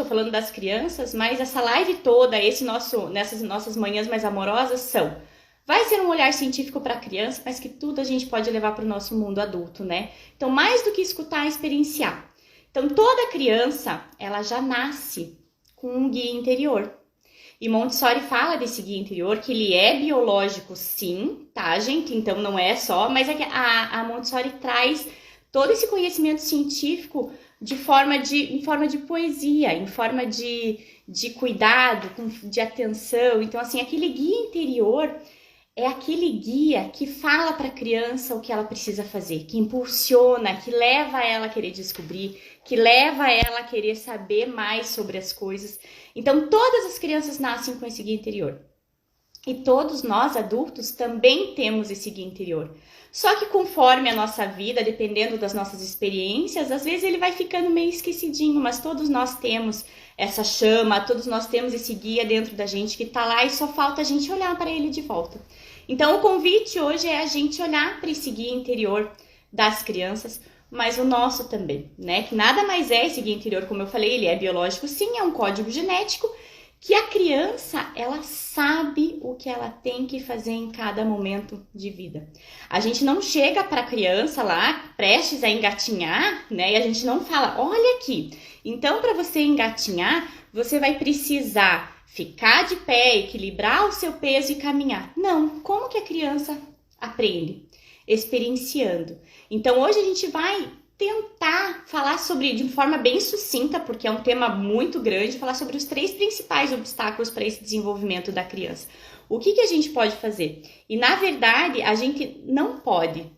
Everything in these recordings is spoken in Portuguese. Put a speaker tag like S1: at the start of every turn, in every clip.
S1: tô falando das crianças, mas essa live toda, nessas nossas manhãs mais amorosas vai ser um olhar científico para a criança, mas que tudo a gente pode levar para o nosso mundo adulto, né? Então, mais do que escutar, experienciar. Então, toda criança, ela já nasce com um guia interior. E Montessori fala desse guia interior, que ele é biológico, sim, tá, gente? Então, não é só, mas é que a Montessori traz todo esse conhecimento científico em forma de poesia, em forma de cuidado, de atenção. Então, assim, aquele guia interior é aquele guia que fala para a criança o que ela precisa fazer, que impulsiona, que leva ela a querer descobrir, que leva ela a querer saber mais sobre as coisas. Então, todas as crianças nascem com esse guia interior. E todos nós, adultos, também temos esse guia interior. Só que conforme a nossa vida, dependendo das nossas experiências, às vezes ele vai ficando meio esquecidinho, mas todos nós temos essa chama, todos nós temos esse guia dentro da gente que tá lá e só falta a gente olhar para ele de volta. Então, o convite hoje é a gente olhar para esse guia interior das crianças, mas o nosso também, né? Que nada mais é esse guia interior, como eu falei, ele é biológico, sim, é um código genético, que a criança, ela sabe o que ela tem que fazer em cada momento de vida. A gente não chega para a criança lá, prestes a engatinhar, né? E a gente não fala, olha aqui, então para você engatinhar, você vai precisar ficar de pé, equilibrar o seu peso e caminhar. Não, como que a criança aprende? Experienciando. Então hoje a gente vai tentar falar sobre, de forma bem sucinta, porque é um tema muito grande, falar sobre os 3 principais obstáculos para esse desenvolvimento da criança. O que a gente pode fazer? E na verdade, a gente não pode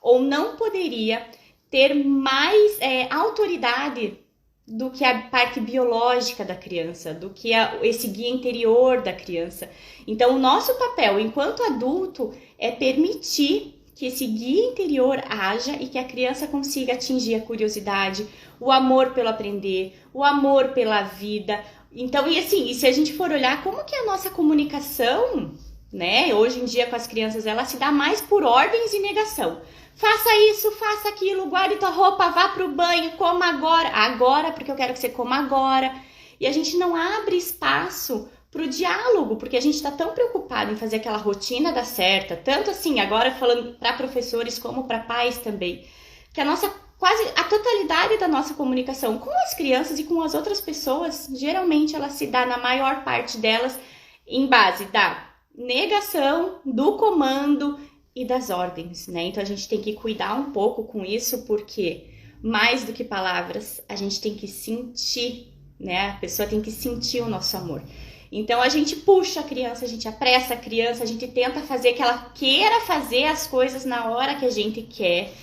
S1: ou não poderia ter mais autoridade do que a parte biológica da criança, do que esse guia interior da criança. Então, o nosso papel enquanto adulto é permitir que esse guia interior haja e que a criança consiga atingir a curiosidade, o amor pelo aprender, o amor pela vida. Então, e se a gente for olhar como que a nossa comunicação, né, hoje em dia com as crianças, ela se dá mais por ordens e negação. Faça isso, faça aquilo, guarde tua roupa, vá pro banho, coma agora, porque eu quero que você coma agora. E a gente não abre espaço pro diálogo, porque a gente está tão preocupado em fazer aquela rotina dar certa, tanto assim, agora falando para professores como para pais também, que quase a totalidade da nossa comunicação com as crianças e com as outras pessoas, geralmente ela se dá, na maior parte delas, em base da negação, do comando e das ordens, né? Então a gente tem que cuidar um pouco com isso, porque mais do que palavras, a gente tem que sentir, né? A pessoa tem que sentir o nosso amor. Então a gente puxa a criança, a gente apressa a criança, a gente tenta fazer que ela queira fazer as coisas na hora que a gente quer.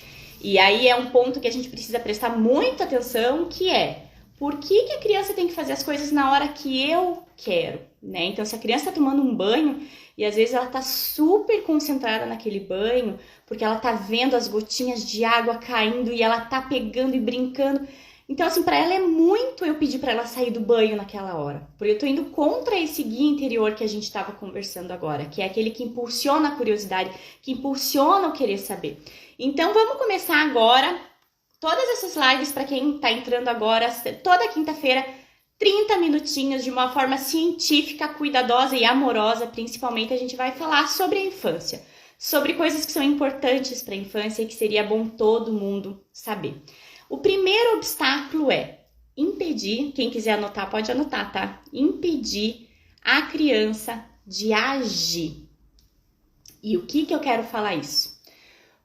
S1: E aí é um ponto que a gente precisa prestar muita atenção, que é: por que a criança tem que fazer as coisas na hora que eu quero, né? Então, se a criança tá tomando um banho e às vezes ela tá super concentrada naquele banho, porque ela tá vendo as gotinhas de água caindo e ela tá pegando e brincando. Então, assim, para ela é muito eu pedir para ela sair do banho naquela hora. Porque eu tô indo contra esse guia interior que a gente tava conversando agora, que é aquele que impulsiona a curiosidade, que impulsiona o querer saber. Então, vamos começar agora. Todas essas lives, para quem tá entrando agora, toda quinta-feira, 30 minutinhos, de uma forma científica, cuidadosa e amorosa, principalmente, a gente vai falar sobre a infância. Sobre coisas que são importantes para a infância e que seria bom todo mundo saber. O primeiro obstáculo é impedir, quem quiser anotar pode anotar, tá? Impedir a criança de agir. E o que eu quero falar isso?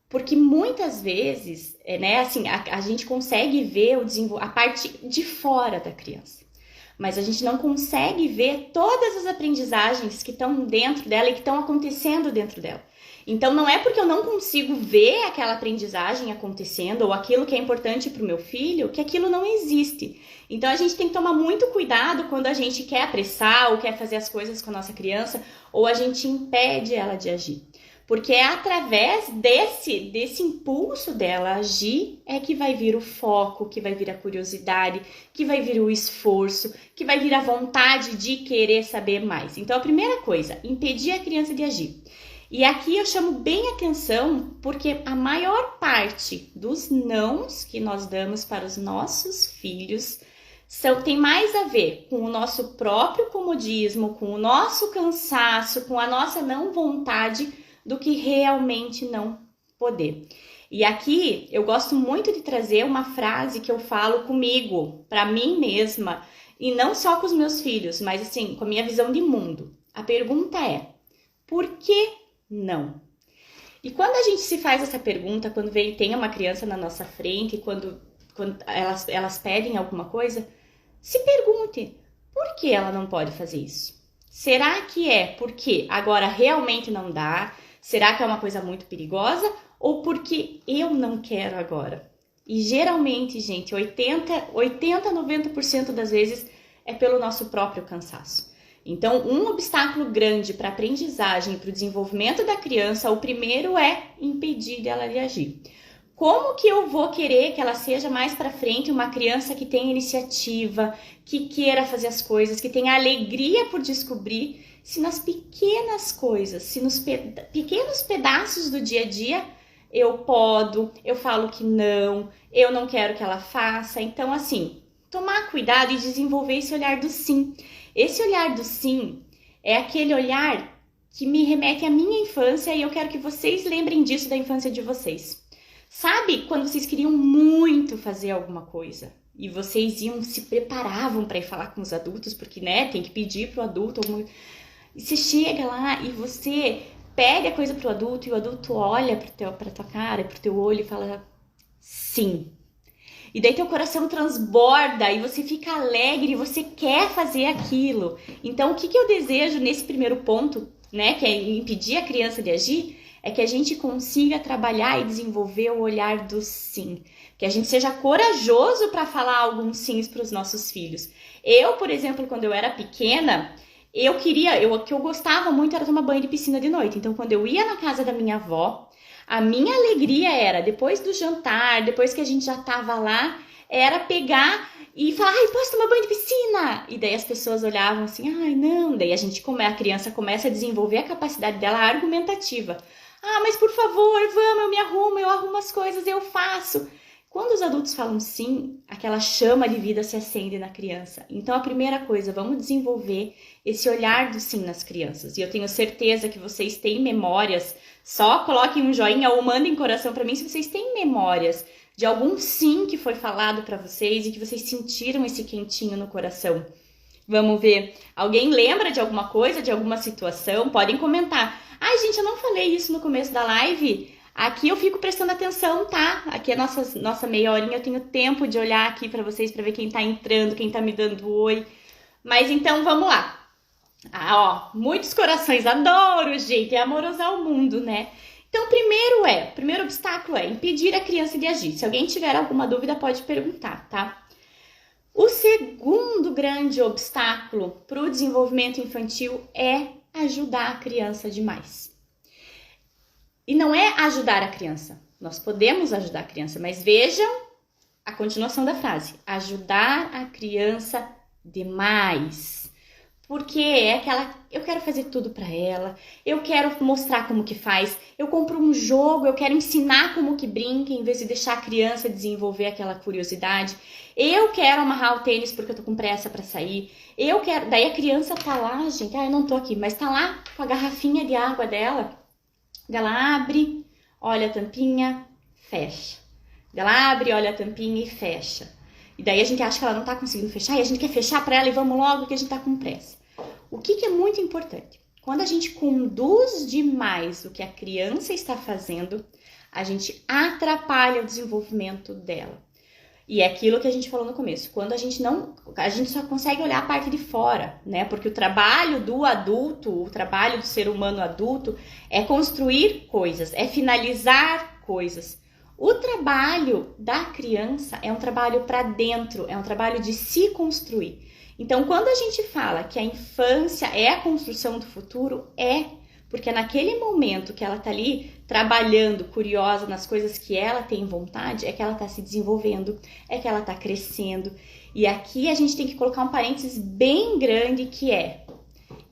S1: Porque muitas vezes, né, assim, a gente consegue ver a parte de fora da criança, mas a gente não consegue ver todas as aprendizagens que estão dentro dela e que estão acontecendo dentro dela. Então, não é porque eu não consigo ver aquela aprendizagem acontecendo ou aquilo que é importante para o meu filho, que aquilo não existe. Então, a gente tem que tomar muito cuidado quando a gente quer apressar ou quer fazer as coisas com a nossa criança, ou a gente impede ela de agir. Porque é através desse impulso dela agir é que vai vir o foco, que vai vir a curiosidade, que vai vir o esforço, que vai vir a vontade de querer saber mais. Então, a primeira coisa, impedir a criança de agir. E aqui eu chamo bem atenção, porque a maior parte dos nãos que nós damos para os nossos filhos tem mais a ver com o nosso próprio comodismo, com o nosso cansaço, com a nossa não vontade, do que realmente não poder. E aqui eu gosto muito de trazer uma frase que eu falo comigo, para mim mesma, e não só com os meus filhos, mas assim, com a minha visão de mundo. A pergunta é: por que não? E quando a gente se faz essa pergunta, quando tem uma criança na nossa frente, quando elas pedem alguma coisa, se pergunte, por que ela não pode fazer isso? Será que é porque agora realmente não dá? Será que é uma coisa muito perigosa? Ou porque eu não quero agora? E geralmente, gente, 90% das vezes é pelo nosso próprio cansaço. Então, um obstáculo grande para a aprendizagem, para o desenvolvimento da criança, o primeiro é impedir dela de agir. Como que eu vou querer que ela seja mais para frente uma criança que tem iniciativa, que queira fazer as coisas, que tenha alegria por descobrir, se nas pequenas coisas, se nos pequenos pedaços do dia a dia eu falo que não, eu não quero que ela faça. Então, assim, tomar cuidado e desenvolver esse olhar do sim. Esse olhar do sim é aquele olhar que me remete à minha infância e eu quero que vocês lembrem disso da infância de vocês. Sabe quando vocês queriam muito fazer alguma coisa e vocês se preparavam para ir falar com os adultos, porque, né, tem que pedir pro adulto. E você chega lá e você pede a coisa pro adulto e o adulto olha pra tua cara, pro teu olho e fala sim. E daí teu coração transborda e você fica alegre e você quer fazer aquilo. Então, o que eu desejo nesse primeiro ponto, né, que é impedir a criança de agir, é que a gente consiga trabalhar e desenvolver o olhar do sim. Que a gente seja corajoso para falar alguns sims para os nossos filhos. Eu, por exemplo, quando eu era pequena, o que eu gostava muito era tomar banho de piscina de noite. Então, quando eu ia na casa da minha avó, a minha alegria era, depois do jantar, depois que a gente já tava lá, era pegar e falar, ai, posso tomar banho de piscina? E daí as pessoas olhavam assim, ai, não. Daí a criança começa a desenvolver a capacidade dela argumentativa. Ah, mas por favor, vamos, eu arrumo as coisas, eu faço. Quando os adultos falam sim, aquela chama de vida se acende na criança. Então, a primeira coisa, vamos desenvolver esse olhar do sim nas crianças. E eu tenho certeza que vocês têm memórias. Só coloquem um joinha ou mandem coração para mim se vocês têm memórias de algum sim que foi falado para vocês e que vocês sentiram esse quentinho no coração. Vamos ver. Alguém lembra de alguma coisa, de alguma situação? Podem comentar. Ai, gente, eu não falei isso no começo da live. Aqui eu fico prestando atenção, tá? Aqui é nossa meia horinha, eu tenho tempo de olhar aqui pra vocês, pra ver quem tá entrando, quem tá me dando oi. Mas então, vamos lá. Ah, ó, muitos corações, adoro, gente, é amorosar o mundo, né? Então, o primeiro obstáculo é impedir a criança de agir. Se alguém tiver alguma dúvida, pode perguntar, tá? O segundo grande obstáculo pro desenvolvimento infantil é ajudar a criança demais. E não é ajudar a criança. Nós podemos ajudar a criança, mas vejam a continuação da frase. Ajudar a criança demais. Porque é aquela, eu quero fazer tudo para ela, eu quero mostrar como que faz, eu compro um jogo, eu quero ensinar como que brinca, em vez de deixar a criança desenvolver aquela curiosidade. Eu quero amarrar o tênis porque eu tô com pressa para sair. Eu quero, daí a criança tá lá, gente, eu não tô aqui, mas tá lá com a garrafinha de água dela. Ela abre, olha a tampinha, fecha. Ela abre, olha a tampinha e fecha. E daí a gente acha que ela não tá conseguindo fechar e a gente quer fechar para ela e vamos logo que a gente tá com pressa. O que é muito importante? Quando a gente conduz demais o que a criança está fazendo, a gente atrapalha o desenvolvimento dela. E é aquilo que a gente falou no começo. Quando a gente só consegue olhar a parte de fora, né? Porque o trabalho do adulto, o trabalho do ser humano adulto é construir coisas, é finalizar coisas. O trabalho da criança é um trabalho para dentro, é um trabalho de se construir. Então, quando a gente fala que a infância é a construção do futuro, porque é naquele momento que ela tá ali trabalhando, curiosa nas coisas que ela tem vontade, é que ela tá se desenvolvendo, é que ela tá crescendo. E aqui a gente tem que colocar um parênteses bem grande que é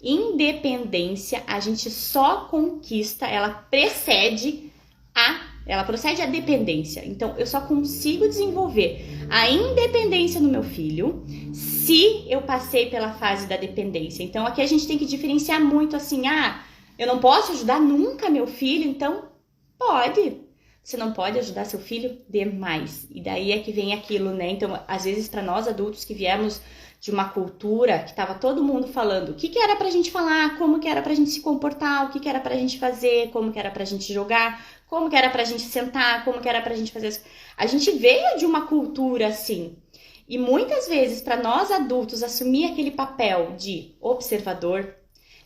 S1: independência, a gente só conquista, ela precede a ela procede à dependência. Então, eu só consigo desenvolver a independência no meu filho se eu passei pela fase da dependência. Então, aqui a gente tem que diferenciar muito assim, eu não posso ajudar nunca meu filho, então pode. Você não pode ajudar seu filho demais. E daí é que vem aquilo, né? Então, às vezes, para nós adultos que viemos de uma cultura que tava todo mundo falando o que era pra gente falar, como que era pra gente se comportar, o que era pra gente fazer, como que era pra gente jogar, como que era pra gente sentar, como que era pra gente fazer... A gente veio de uma cultura assim. E muitas vezes, para nós adultos, assumir aquele papel de observador,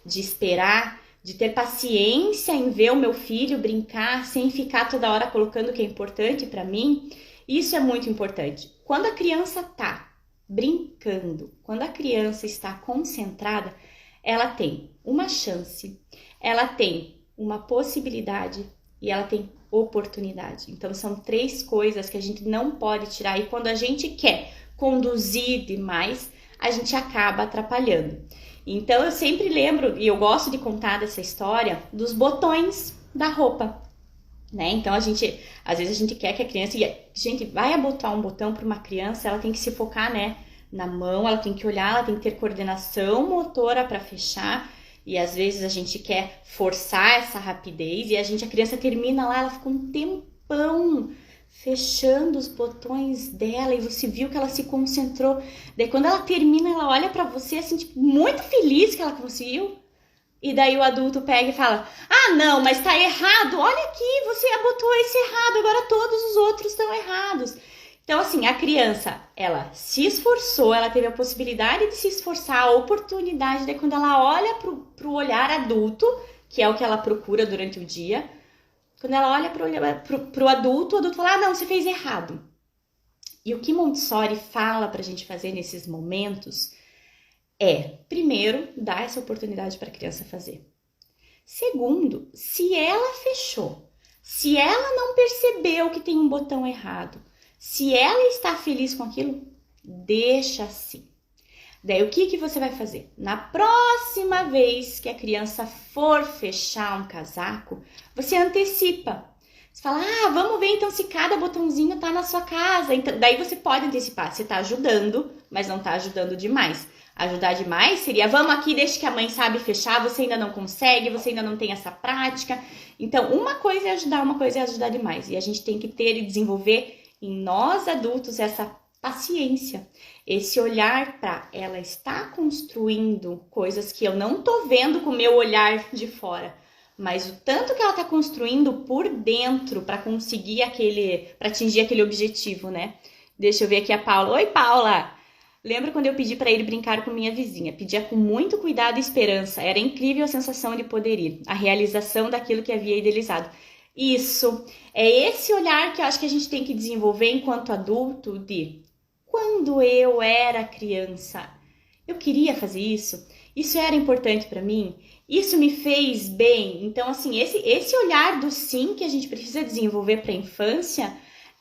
S1: de esperar, de ter paciência em ver o meu filho brincar, sem ficar toda hora colocando o que é importante para mim, isso é muito importante. Quando a criança tá brincando, quando a criança está concentrada, ela tem uma chance, ela tem uma possibilidade e ela tem oportunidade. Então, são 3 coisas que a gente não pode tirar. E quando a gente quer conduzir demais, a gente acaba atrapalhando. Então, eu sempre lembro, e eu gosto de contar dessa história, dos botões da roupa, né? Então, às vezes a gente quer que a criança... E a gente vai abotar um botão para uma criança, ela tem que se focar, né, na mão, ela tem que olhar, ela tem que ter coordenação motora para fechar. E às vezes a gente quer forçar essa rapidez e a criança termina lá, ela fica um tempão fechando os botões dela e você viu que ela se concentrou. Daí quando ela termina, ela olha pra você assim, tipo, muito feliz que ela conseguiu. E daí o adulto pega e fala, não, mas tá errado, olha aqui, você abotou esse errado, agora todos os outros estão errados. Então, assim, a criança, ela se esforçou, ela teve a possibilidade de se esforçar, a oportunidade, daí quando ela olha pro olhar adulto, que é o que ela procura durante o dia, quando ela olha pro adulto, o adulto fala, não, você fez errado. E o que Montessori fala pra gente fazer nesses momentos é, primeiro, dar essa oportunidade para a criança fazer. Segundo, se ela fechou, se ela não percebeu que tem um botão errado, se ela está feliz com aquilo, deixa assim. Daí o que você vai fazer? Na próxima vez que a criança for fechar um casaco, você antecipa. Você fala, vamos ver então se cada botãozinho tá na sua casa. Então, daí você pode antecipar, você tá ajudando, mas não tá ajudando demais. Ajudar demais seria, vamos aqui, deixa que a mãe sabe fechar, você ainda não consegue, você ainda não tem essa prática. Então, uma coisa é ajudar, uma coisa é ajudar demais. E a gente tem que ter e desenvolver em nós adultos essa paciência, esse olhar para ela está construindo coisas que eu não tô vendo com o meu olhar de fora, mas o tanto que ela tá construindo por dentro para conseguir para atingir aquele objetivo, né? Deixa eu ver aqui a Paula. Oi, Paula! Lembro quando eu pedi para ir brincar com minha vizinha. Pedia com muito cuidado e esperança. Era incrível a sensação de poder ir, a realização daquilo que havia idealizado. Isso, é esse olhar que eu acho que a gente tem que desenvolver enquanto adulto de quando eu era criança, eu queria fazer isso era importante para mim, isso me fez bem. Então, assim, esse olhar do sim que a gente precisa desenvolver para a infância,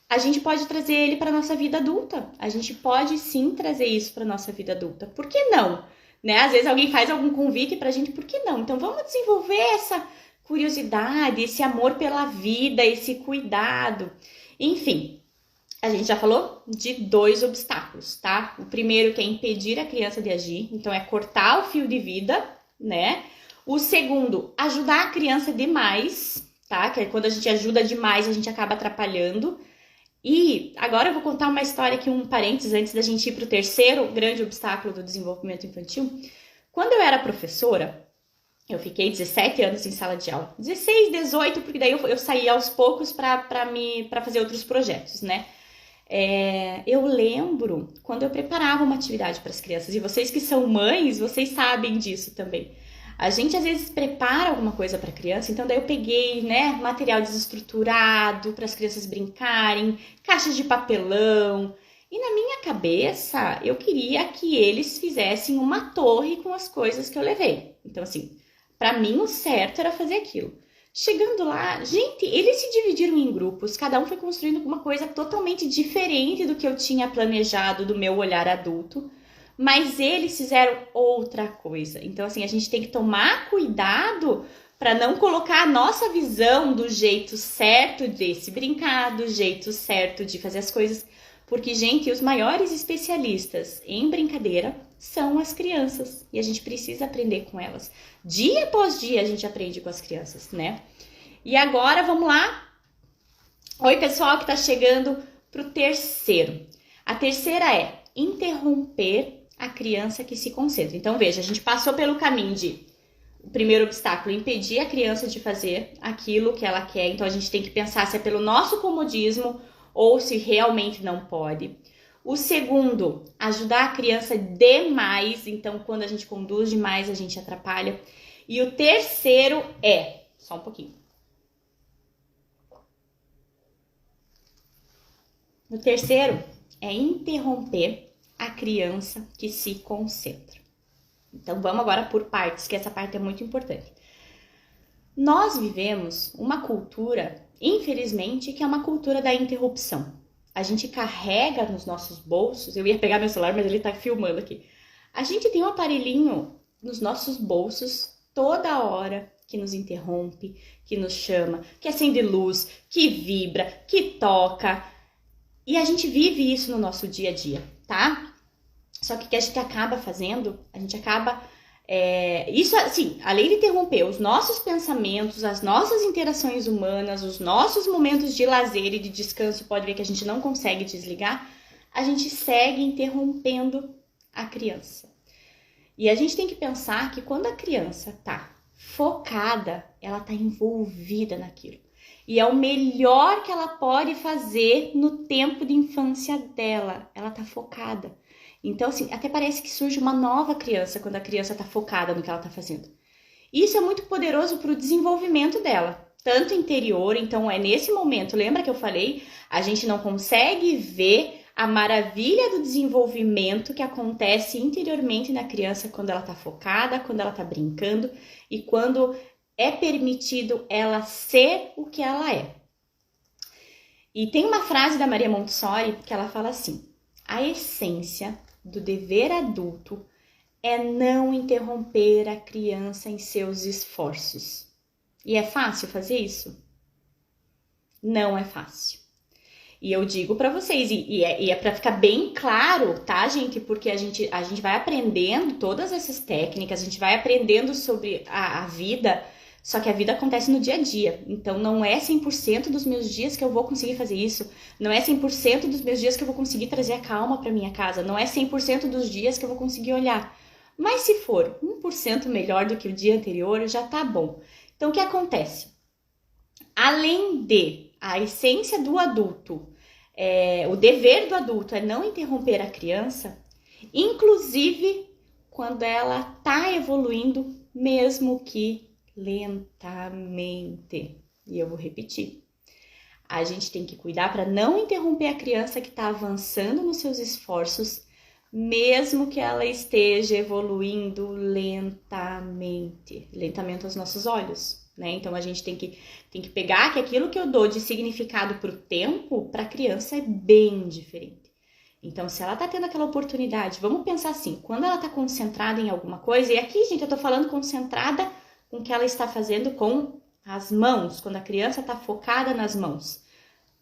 S1: a gente pode trazer ele para nossa vida adulta. A gente pode sim trazer isso para nossa vida adulta. Por que não? Né? Às vezes alguém faz algum convite pra gente, por que não? Então, vamos desenvolver essa curiosidade, esse amor pela vida, esse cuidado. Enfim, a gente já falou de 2 obstáculos, tá? O primeiro que é impedir a criança de agir, então é cortar o fio de vida, né? O segundo, ajudar a criança demais, tá? Que é quando a gente ajuda demais, a gente acaba atrapalhando. E agora eu vou contar uma história aqui, um parênteses, antes da gente ir pro terceiro grande obstáculo do desenvolvimento infantil. Quando eu era professora, eu fiquei 17 anos em sala de aula. 16, 18, porque daí eu saí aos poucos para fazer outros projetos, né? Eu lembro quando eu preparava uma atividade para as crianças, e vocês que são mães, vocês sabem disso também. A gente às vezes prepara alguma coisa para a criança, então daí eu peguei, né, material desestruturado para as crianças brincarem, caixas de papelão, e na minha cabeça eu queria que eles fizessem uma torre com as coisas que eu levei. Então assim, para mim o certo era fazer aquilo. Chegando lá, gente, eles se dividiram em grupos, cada um foi construindo uma coisa totalmente diferente do que eu tinha planejado do meu olhar adulto, mas eles fizeram outra coisa. Então, assim, a gente tem que tomar cuidado para não colocar a nossa visão do jeito certo de se brincar, do jeito certo de fazer as coisas. Porque, gente, os maiores especialistas em brincadeira são as crianças. E a gente precisa aprender com elas. Dia após dia a gente aprende com as crianças, né? E agora, vamos lá. Oi, pessoal que tá chegando pro terceiro. A terceira é interromper a criança que se concentra. Então, veja, a gente passou pelo caminho de... O primeiro obstáculo, impedir a criança de fazer aquilo que ela quer. Então, a gente tem que pensar se é pelo nosso comodismo ou se realmente não pode. O segundo, ajudar a criança demais. Então, quando a gente conduz demais, a gente atrapalha. E o terceiro é... Só um pouquinho. O terceiro é interromper a criança que se concentra. Então, vamos agora por partes, que essa parte é muito importante. Nós vivemos uma cultura, infelizmente, que é uma cultura da interrupção. A gente carrega nos nossos bolsos, eu ia pegar meu celular, mas ele tá filmando aqui. A gente tem um aparelhinho nos nossos bolsos toda hora que nos interrompe, que nos chama, que acende luz, que vibra, que toca. E a gente vive isso no nosso dia a dia, tá? Só que o que a gente acaba fazendo, a gente acaba... isso, assim, além de interromper os nossos pensamentos, as nossas interações humanas, os nossos momentos de lazer e de descanso, pode ver que a gente não consegue desligar, a gente segue interrompendo a criança. E a gente tem que pensar que quando a criança tá focada, ela tá envolvida naquilo. E é o melhor que ela pode fazer no tempo de infância dela. Ela tá focada. Então, assim, até parece que surge uma nova criança quando a criança tá focada no que ela tá fazendo. Isso é muito poderoso para o desenvolvimento dela, tanto interior, então é nesse momento, lembra que eu falei? A gente não consegue ver a maravilha do desenvolvimento que acontece interiormente na criança quando ela tá focada, quando ela tá brincando e quando é permitido ela ser o que ela é. E tem uma frase da Maria Montessori que ela fala assim: a essência do dever adulto é não interromper a criança em seus esforços. E é fácil fazer isso? Não é fácil. E eu digo para vocês, e é para ficar bem claro, tá, gente? Porque a gente vai aprendendo todas essas técnicas, a gente vai aprendendo sobre a vida, só que a vida acontece no dia a dia. Então, não é 100% dos meus dias que eu vou conseguir fazer isso. Não é 100% dos meus dias que eu vou conseguir trazer a calma para minha casa. Não é 100% dos dias que eu vou conseguir olhar. Mas se for 1% melhor do que o dia anterior, já tá bom. Então, o que acontece? Além de a essência do adulto, o dever do adulto é não interromper a criança, inclusive quando ela tá evoluindo, mesmo que lentamente. E eu vou repetir. A gente tem que cuidar para não interromper a criança que está avançando nos seus esforços, mesmo que ela esteja evoluindo lentamente. Lentamente aos nossos olhos, né? Então a gente tem que pegar que aquilo que eu dou de significado para o tempo, para a criança é bem diferente. Então, se ela está tendo aquela oportunidade, vamos pensar assim, quando ela está concentrada em alguma coisa, e aqui, gente, eu estou falando concentrada com o que ela está fazendo com as mãos, quando a criança está focada nas mãos.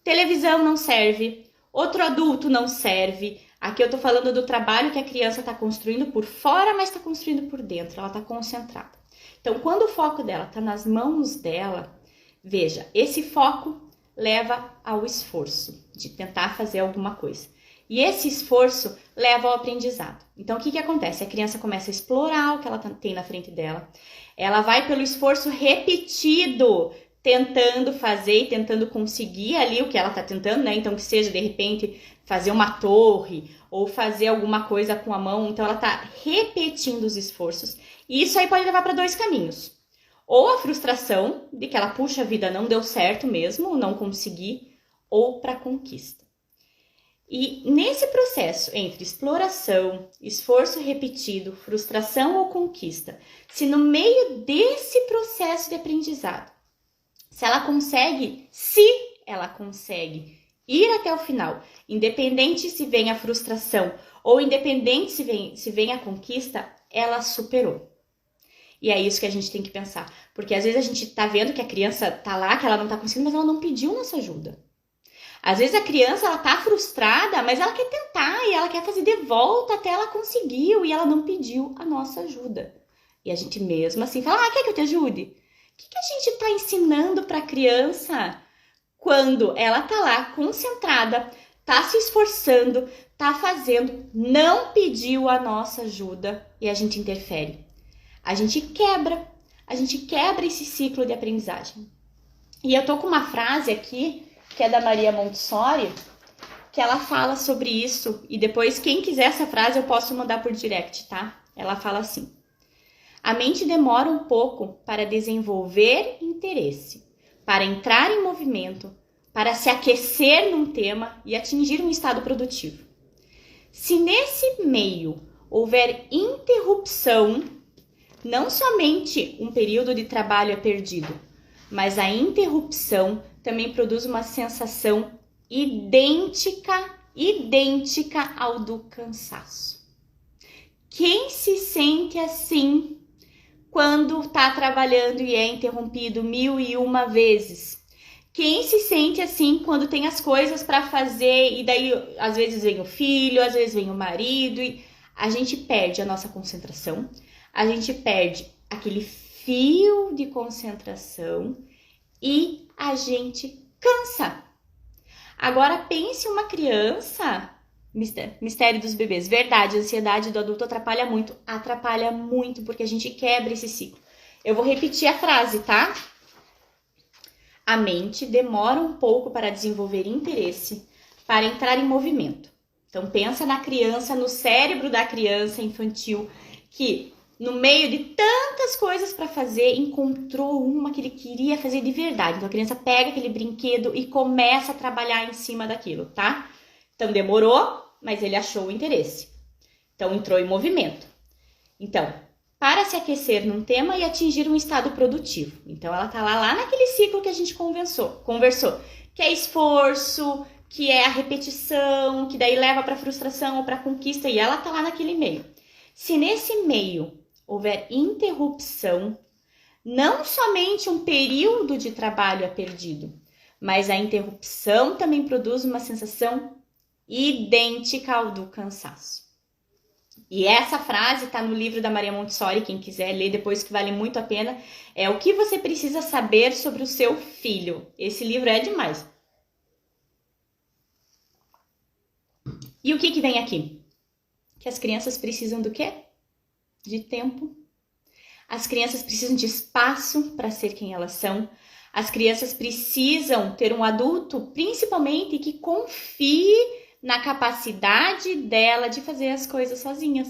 S1: Televisão não serve, outro adulto não serve. Aqui eu estou falando do trabalho que a criança está construindo por fora, mas está construindo por dentro, ela está concentrada. Então, quando o foco dela está nas mãos dela, veja, esse foco leva ao esforço de tentar fazer alguma coisa. E esse esforço leva ao aprendizado. Então, o que acontece? A criança começa a explorar o que ela tem na frente dela. Ela vai pelo esforço repetido, tentando fazer e tentando conseguir ali o que ela está tentando, né? Então, que seja, de repente, fazer uma torre ou fazer alguma coisa com a mão. Então, ela está repetindo os esforços. E isso aí pode levar para dois caminhos. Ou a frustração de que ela, puxa a vida, não deu certo mesmo, não consegui, ou para a conquista. E nesse processo entre exploração, esforço repetido, frustração ou conquista, se no meio desse processo de aprendizado, se ela consegue ir até o final, independente se vem a frustração ou independente se vem a conquista, ela superou. E é isso que a gente tem que pensar. Porque às vezes a gente tá vendo que a criança tá lá, que ela não tá conseguindo, mas ela não pediu nossa ajuda. Às vezes a criança, ela tá frustrada, mas ela quer tentar e ela quer fazer de volta até ela conseguiu e ela não pediu a nossa ajuda. E a gente mesmo assim fala, quer que eu te ajude? O que a gente tá ensinando pra criança quando ela tá lá concentrada, tá se esforçando, tá fazendo, não pediu a nossa ajuda e a gente interfere? A gente quebra esse ciclo de aprendizagem. E eu tô com uma frase aqui, que é da Maria Montessori, que ela fala sobre isso. E depois, quem quiser essa frase, eu posso mandar por direct, tá? Ela fala assim: a mente demora um pouco para desenvolver interesse, para entrar em movimento, para se aquecer num tema e atingir um estado produtivo. Se nesse meio houver interrupção, não somente um período de trabalho é perdido, mas a interrupção também produz uma sensação idêntica ao do cansaço. Quem se sente assim quando está trabalhando e é interrompido 1001 vezes? Quem se sente assim quando tem as coisas para fazer e daí às vezes vem o filho, às vezes vem o marido e a gente perde a nossa concentração, a gente perde aquele fio de concentração e a gente cansa. Agora pense uma criança, mistério dos bebês, verdade, a ansiedade do adulto atrapalha muito porque a gente quebra esse ciclo. Eu vou repetir a frase, tá? A mente demora um pouco para desenvolver interesse, para entrar em movimento. Então pensa na criança, no cérebro da criança infantil, que no meio de tantas coisas para fazer, encontrou uma que ele queria fazer de verdade. Então a criança pega aquele brinquedo e começa a trabalhar em cima daquilo, tá? Então demorou, mas ele achou o interesse. Então entrou em movimento. Então, para se aquecer num tema e atingir um estado produtivo. Então ela tá lá naquele ciclo que a gente conversou, que é esforço, que é a repetição, que daí leva para frustração ou para conquista, e ela tá lá naquele meio. Se nesse meio houver interrupção, não somente um período de trabalho é perdido, mas a interrupção também produz uma sensação idêntica ao do cansaço. E essa frase está no livro da Maria Montessori, quem quiser ler depois, que vale muito a pena, é O que você precisa saber sobre o seu filho. Esse livro é demais. E o que vem aqui? Que as crianças precisam do quê? De tempo. As crianças precisam de espaço para ser quem elas são. As crianças precisam ter um adulto, principalmente, que confie na capacidade dela de fazer as coisas sozinhas.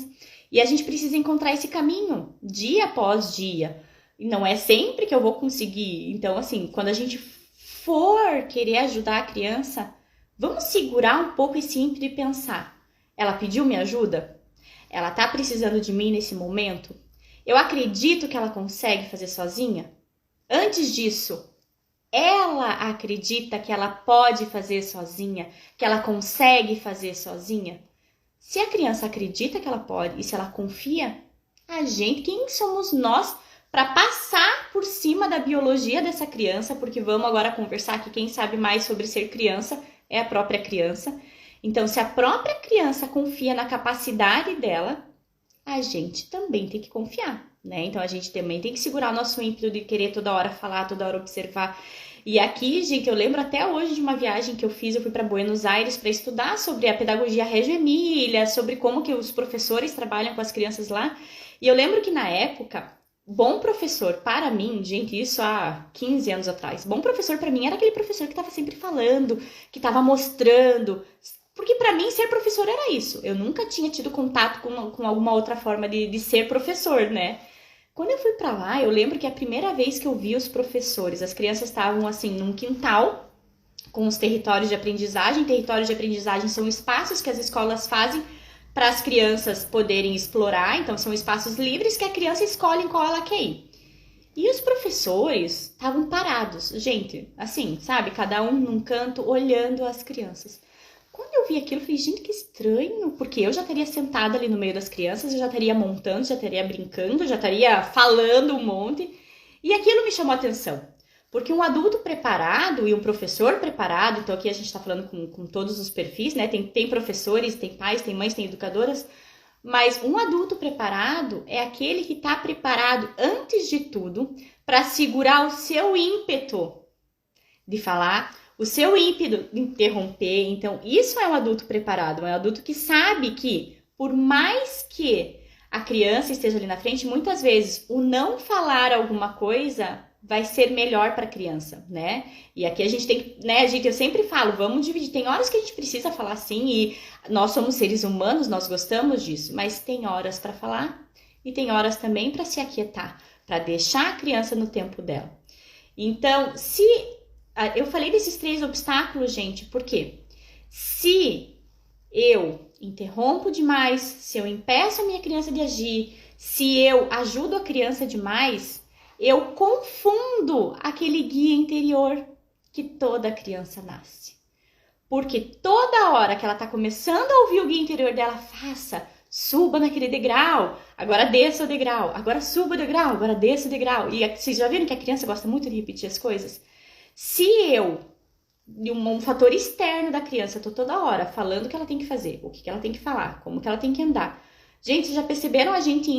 S1: E a gente precisa encontrar esse caminho, dia após dia. E não é sempre que eu vou conseguir. Então, assim, quando a gente for querer ajudar a criança, vamos segurar um pouco esse ímpeto e pensar: ela pediu minha ajuda? Ela tá precisando de mim nesse momento? Eu acredito que ela consegue fazer sozinha? Antes disso, ela acredita que ela pode fazer sozinha? Que ela consegue fazer sozinha? Se a criança acredita que ela pode e se ela confia, quem somos nós para passar por cima da biologia dessa criança? Porque vamos agora conversar que quem sabe mais sobre ser criança é a própria criança. Então, se a própria criança confia na capacidade dela, a gente também tem que confiar, né? Então, a gente também tem que segurar o nosso ímpeto de querer toda hora falar, toda hora observar. E aqui, gente, eu lembro até hoje de uma viagem que eu fiz, eu fui para Buenos Aires para estudar sobre a pedagogia Reggio Emília, sobre como que os professores trabalham com as crianças lá. E eu lembro que na época, bom professor para mim, gente, isso há 15 anos atrás, bom professor para mim era aquele professor que estava sempre falando, que estava mostrando. Porque para mim ser professor era isso. Eu nunca tinha tido contato com alguma outra forma de ser professor, né? Quando eu fui para lá, eu lembro que a primeira vez que eu vi os professores, as crianças estavam assim num quintal com os territórios de aprendizagem. Territórios de aprendizagem são espaços que as escolas fazem para as crianças poderem explorar. Então são espaços livres que a criança escolhe em qual ela quer ir. E os professores estavam parados, gente, assim, sabe? Cada um num canto olhando as crianças. Quando eu vi aquilo, eu falei, gente, que estranho, porque eu já estaria sentada ali no meio das crianças, eu já estaria montando, já estaria brincando, já estaria falando um monte. E aquilo me chamou a atenção. Porque um adulto preparado e um professor preparado, então aqui a gente está falando com todos os perfis, né? Tem professores, tem pais, tem mães, tem educadoras, mas um adulto preparado é aquele que está preparado, antes de tudo, para segurar o seu ímpeto de falar, o seu ímpeto de interromper. Então, isso é um adulto preparado, é um adulto que sabe que, por mais que a criança esteja ali na frente, muitas vezes o não falar alguma coisa vai ser melhor para a criança, né? E aqui a gente tem, né, gente, eu sempre falo, vamos dividir. Tem horas que a gente precisa falar sim, e nós somos seres humanos, nós gostamos disso, mas tem horas para falar e tem horas também para se aquietar, para deixar a criança no tempo dela. Então, se eu falei desses 3 obstáculos, gente, porque se eu interrompo demais, se eu impeço a minha criança de agir, se eu ajudo a criança demais, eu confundo aquele guia interior que toda criança nasce. Porque toda hora que ela está começando a ouvir o guia interior dela, faça, suba naquele degrau, agora desça o degrau, agora suba o degrau, agora desça o degrau. E vocês já viram que a criança gosta muito de repetir as coisas? Se eu, um fator externo da criança, tô toda hora falando o que ela tem que fazer, o que ela tem que falar, como que ela tem que andar. Gente, vocês já perceberam a gente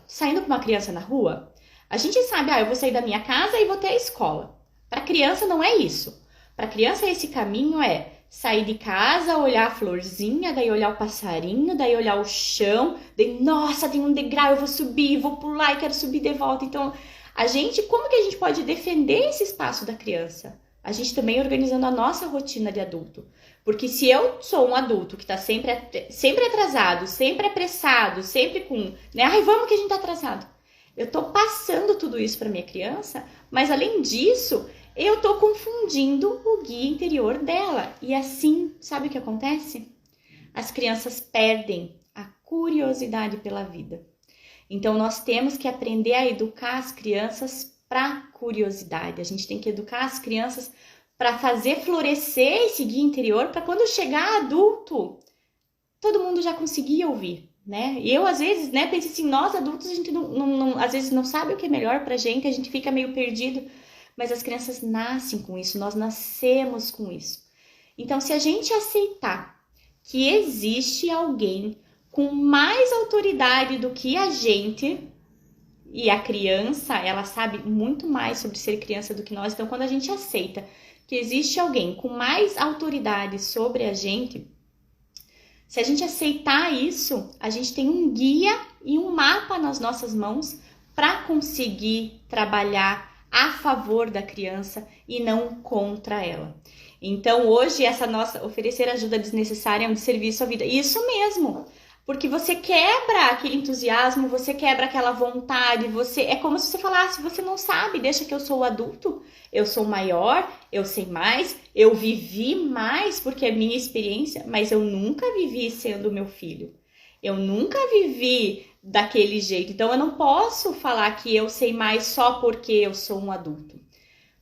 S1: saindo com uma criança na rua? A gente sabe, eu vou sair da minha casa e vou até a escola. Para criança não é isso. Para criança esse caminho é sair de casa, olhar a florzinha, daí olhar o passarinho, daí olhar o chão, daí, nossa, tem um degrau, eu vou subir, vou pular e quero subir de volta. Então, como que a gente pode defender esse espaço da criança? A gente também organizando a nossa rotina de adulto. Porque se eu sou um adulto que está sempre atrasado, sempre apressado, sempre com, né? Ai, vamos que a gente tá atrasado. Eu tô passando tudo isso para minha criança, mas além disso, eu tô confundindo o guia interior dela. E assim, sabe o que acontece? As crianças perdem a curiosidade pela vida. Então, nós temos que aprender a educar as crianças para curiosidade. A gente tem que educar as crianças para fazer florescer esse guia interior, para quando chegar adulto, todo mundo já conseguir ouvir, né? E eu, às vezes, né, penso assim, nós adultos, a gente às vezes não sabe o que é melhor pra gente, a gente fica meio perdido, mas as crianças nascem com isso, nós nascemos com isso. Então, se a gente aceitar que existe alguém com mais autoridade do que a gente, e a criança, ela sabe muito mais sobre ser criança do que nós, então quando a gente aceita que existe alguém com mais autoridade sobre a gente, se a gente aceitar isso, a gente tem um guia e um mapa nas nossas mãos para conseguir trabalhar a favor da criança e não contra ela. Então, hoje, essa nossa oferecer ajuda desnecessária é um serviço à vida. Isso mesmo, porque você quebra aquele entusiasmo, você quebra aquela vontade, é como se você falasse, você não sabe, deixa que eu sou o adulto, eu sou maior, eu sei mais, eu vivi mais porque é minha experiência, mas eu nunca vivi sendo meu filho. Eu nunca vivi daquele jeito, então eu não posso falar que eu sei mais só porque eu sou um adulto.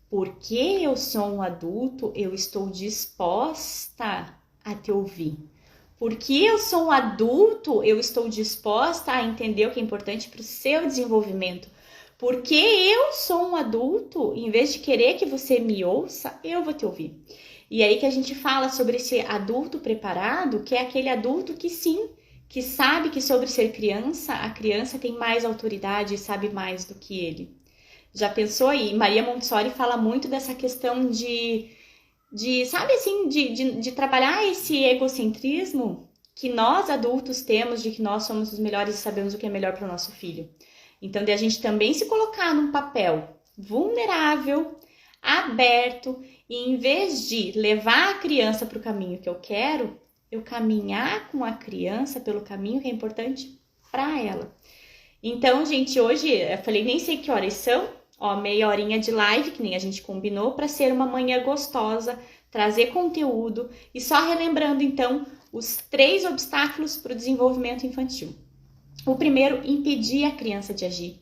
S1: Porque eu sou um adulto, eu estou disposta a te ouvir. Porque eu sou um adulto, eu estou disposta a entender o que é importante para o seu desenvolvimento. Porque eu sou um adulto, em vez de querer que você me ouça, eu vou te ouvir. E aí que a gente fala sobre esse adulto preparado, que é aquele adulto que sim, que sabe que sobre ser criança, a criança tem mais autoridade e sabe mais do que ele. Já pensou aí? Maria Montessori fala muito dessa questão de sabe assim, de trabalhar esse egocentrismo que nós adultos temos, de que nós somos os melhores e sabemos o que é melhor para o nosso filho. Então, de a gente também se colocar num papel vulnerável, aberto, e em vez de levar a criança para o caminho que eu quero, eu caminhar com a criança pelo caminho que é importante para ela. Então, gente, hoje, eu falei, nem sei que horas são, meia horinha de live, que nem a gente combinou, para ser uma manhã gostosa, trazer conteúdo e só relembrando, então, os 3 obstáculos para o desenvolvimento infantil. O primeiro, impedir a criança de agir.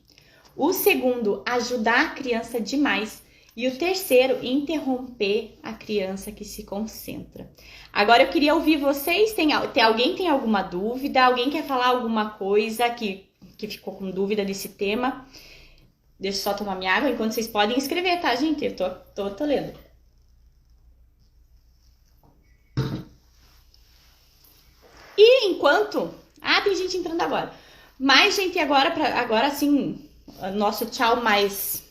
S1: O segundo, ajudar a criança demais. E o terceiro, interromper a criança que se concentra. Agora eu queria ouvir vocês, alguém tem alguma dúvida? Alguém quer falar alguma coisa que ficou com dúvida desse tema? Deixa eu só tomar minha água enquanto vocês podem escrever, tá, gente? Eu tô lendo. E enquanto... tem gente entrando agora. Mas, gente, agora sim, nosso tchau mais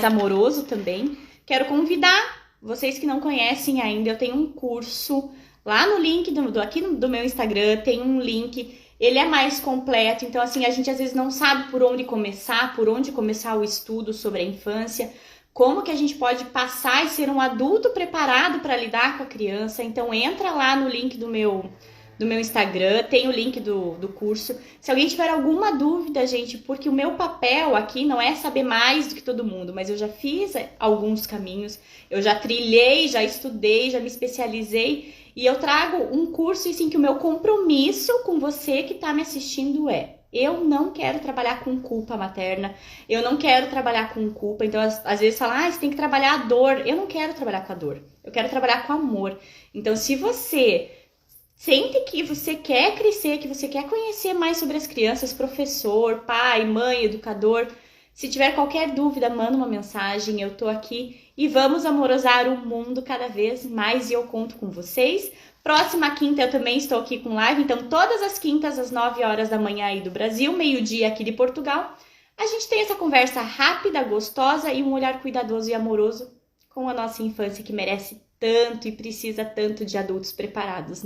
S1: amoroso também. Quero convidar vocês que não conhecem ainda, eu tenho um curso lá no link aqui do meu Instagram, tem um link, ele é mais completo, então assim, a gente às vezes não sabe por onde começar o estudo sobre a infância, como que a gente pode passar e ser um adulto preparado para lidar com a criança. Então entra lá no link do meu Instagram, tem o link do curso. Se alguém tiver alguma dúvida, gente, porque o meu papel aqui não é saber mais do que todo mundo, mas eu já fiz alguns caminhos, eu já trilhei, já estudei, já me especializei, e eu trago um curso, assim, que o meu compromisso com você que está me assistindo eu não quero trabalhar com culpa materna, eu não quero trabalhar com culpa, então às vezes falam, você tem que trabalhar a dor. Eu não quero trabalhar com a dor, eu quero trabalhar com amor. Então se você sente que você quer crescer, que você quer conhecer mais sobre as crianças, professor, pai, mãe, educador, se tiver qualquer dúvida, manda uma mensagem, eu tô aqui e vamos amorosar o mundo cada vez mais e eu conto com vocês. Próxima quinta eu também estou aqui com live, então todas as quintas às 9 horas da manhã aí do Brasil, meio-dia aqui de Portugal, a gente tem essa conversa rápida, gostosa e um olhar cuidadoso e amoroso com a nossa infância que merece tanto e precisa tanto de adultos preparados.